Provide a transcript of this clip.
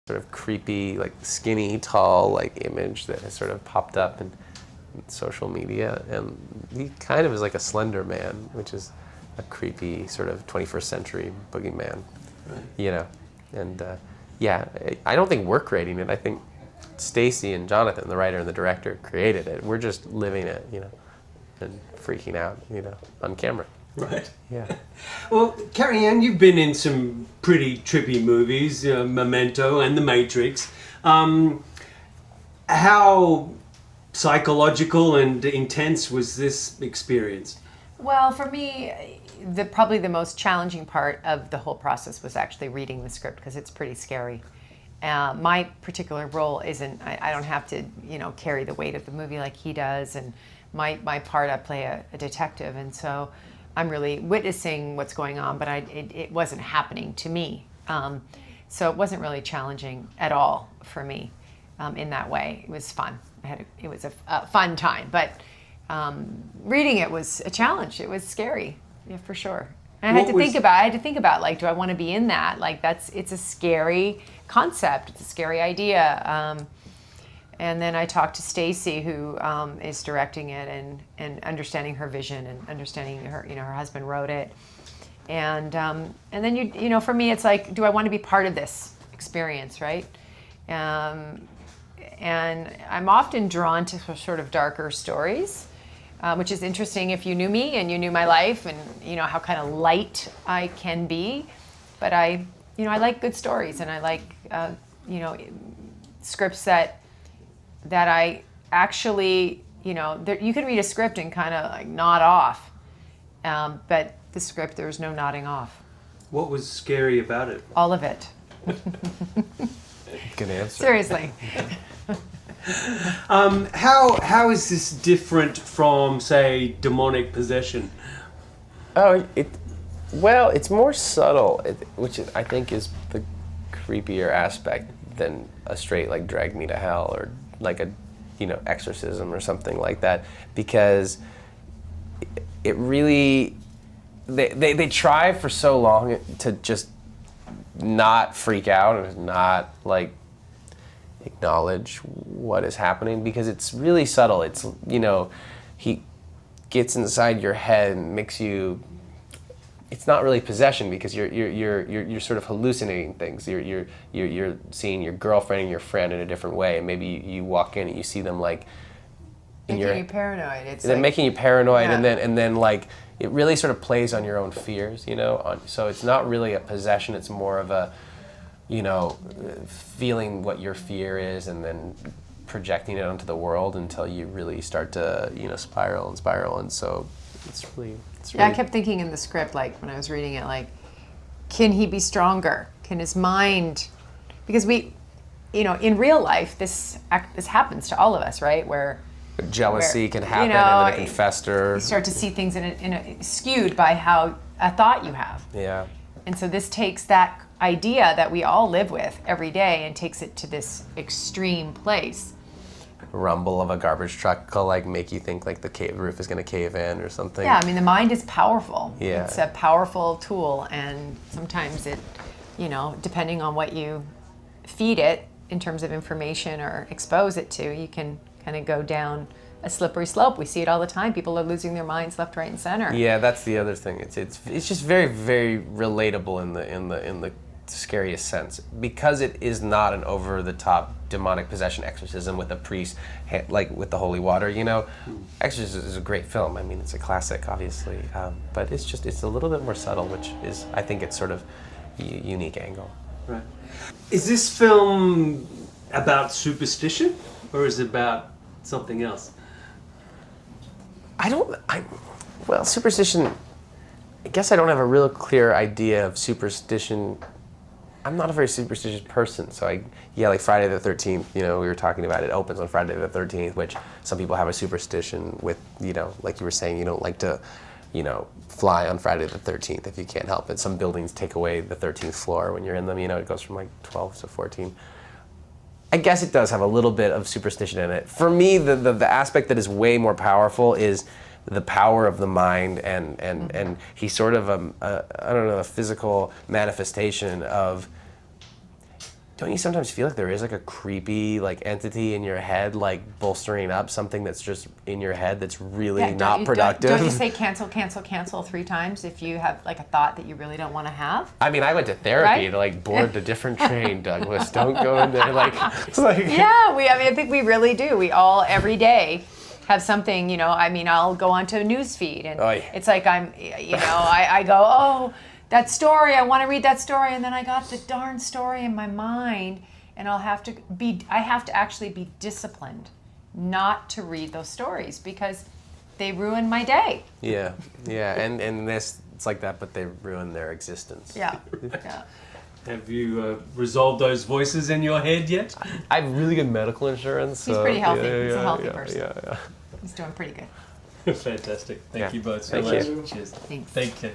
sort of creepy, like skinny, tall, like image that has sort of popped up in social media, and he kind of is like a Slender Man, which is a creepy sort of 21st century boogeyman, you know, and yeah, I don't think we're creating it. I think Stacy and Jonathan, the writer and the director, created it. We're just living it, you know, and freaking out, you know, on camera. Right. Yeah. Well, Carrie Ann, you've been in some pretty trippy movies, Memento and The Matrix. How psychological and intense was this experience? Well, for me, probably the most challenging part of the whole process was actually reading the script, because it's pretty scary. My particular role isn't, I don't have to, you know, carry the weight of the movie like he does, and my part, I play a detective, and so I'm really witnessing what's going on, but it wasn't happening to me. So it wasn't really challenging at all for me in that way. It was fun. It was a fun time, but reading it was a challenge. It was scary, yeah, for sure. And I had to think about like, do I want to be in that? Like, it's a scary concept. It's a scary idea. And then I talked to Stacy, who is directing it, and understanding her vision and understanding her, you know, her husband wrote it. And then you know, for me, it's like, do I want to be part of this experience, right? And I'm often drawn to sort of darker stories, which is interesting if you knew me and you knew my life and you know how kind of light I can be. But I like good stories, and I like, you know, scripts that I actually, you know, you can read a script and kind of like nod off, but the script, there's no nodding off. What was scary about it? All of it. Good answer. Seriously. How is this different from, say, demonic possession? Oh, it's more subtle, which I think is the creepier aspect than a straight like drag me to hell or like a, you know, exorcism or something like that, because it really, they try for so long to just not freak out and not like acknowledge what is happening, because it's really subtle. It's, you know, he gets inside your head and makes you, it's not really possession, because you're sort of hallucinating things. You're seeing your girlfriend and your friend in a different way, and maybe you walk in and you see them like making you paranoid. It's like, making you paranoid, yeah. and then like it really sort of plays on your own fears, you know. So it's not really a possession. It's more of a, you know, feeling what your fear is and then projecting it onto the world until you really start to, you know, spiral, and so it's really. Yeah, I kept thinking in the script, like when I was reading it, like, can he be stronger? Can his mind? Because we, you know, in real life, this happens to all of us, right? Where jealousy can happen, you know, and then it can fester. You start to see things in a skewed by how a thought you have. Yeah. And so this takes that idea that we all live with every day and takes it to this extreme place. Rumble of a garbage truck will like make you think like the roof is going to cave in or something. Yeah, I mean, the mind is powerful. Yeah. It's a powerful tool, and sometimes it, you know, depending on what you feed it in terms of information or expose it to, you can kind of go down a slippery slope. We see it all the time. People are losing their minds left, right, and center. Yeah, that's the other thing. It's just very, very relatable in the scariest sense, because it is not an over-the-top demonic possession exorcism with a priest, like with the holy water, you know. Exorcism is a great film. I mean, it's a classic, obviously, but it's a little bit more subtle, which is, I think, it's sort of unique angle. Right. Is this film about superstition, or is it about something else? Well, superstition, I guess I don't have a real clear idea of superstition. I'm not a very superstitious person, so like Friday the 13th, you know, we were talking about it opens on Friday the 13th, which some people have a superstition with, you know, like you were saying, you don't like to, you know, fly on Friday the 13th if you can't help it. Some buildings take away the 13th floor when you're in them, you know, it goes from like 12 to 14. I guess it does have a little bit of superstition in it. For me, the aspect that is way more powerful is the power of the mind, and he's sort of I don't know, a physical manifestation of don't you sometimes feel like there is like a creepy like entity in your head like bolstering up something that's just in your head that's really not productive? Don't you say cancel, cancel, cancel 3 times if you have like a thought that you really don't want to have? I mean, I went to therapy Right? to like board a different train, Douglas. Don't go in there like it's like Yeah, I think we really do. We all every day have something, you know. I mean, I'll go onto a news feed and Oy. it's like I go, oh, that story, I want to read that story, and then I got the darn story in my mind, and I have to actually be disciplined not to read those stories because they ruin my day. Yeah, and this it's like that, but they ruin their existence. Yeah. Have you resolved those voices in your head yet? I have really good medical insurance. He's so pretty healthy. Yeah, He's a healthy yeah, person. Yeah. He's doing pretty good. Fantastic. Thank Yeah. you both so Thank much. you. Cheers. Thanks. Thank you.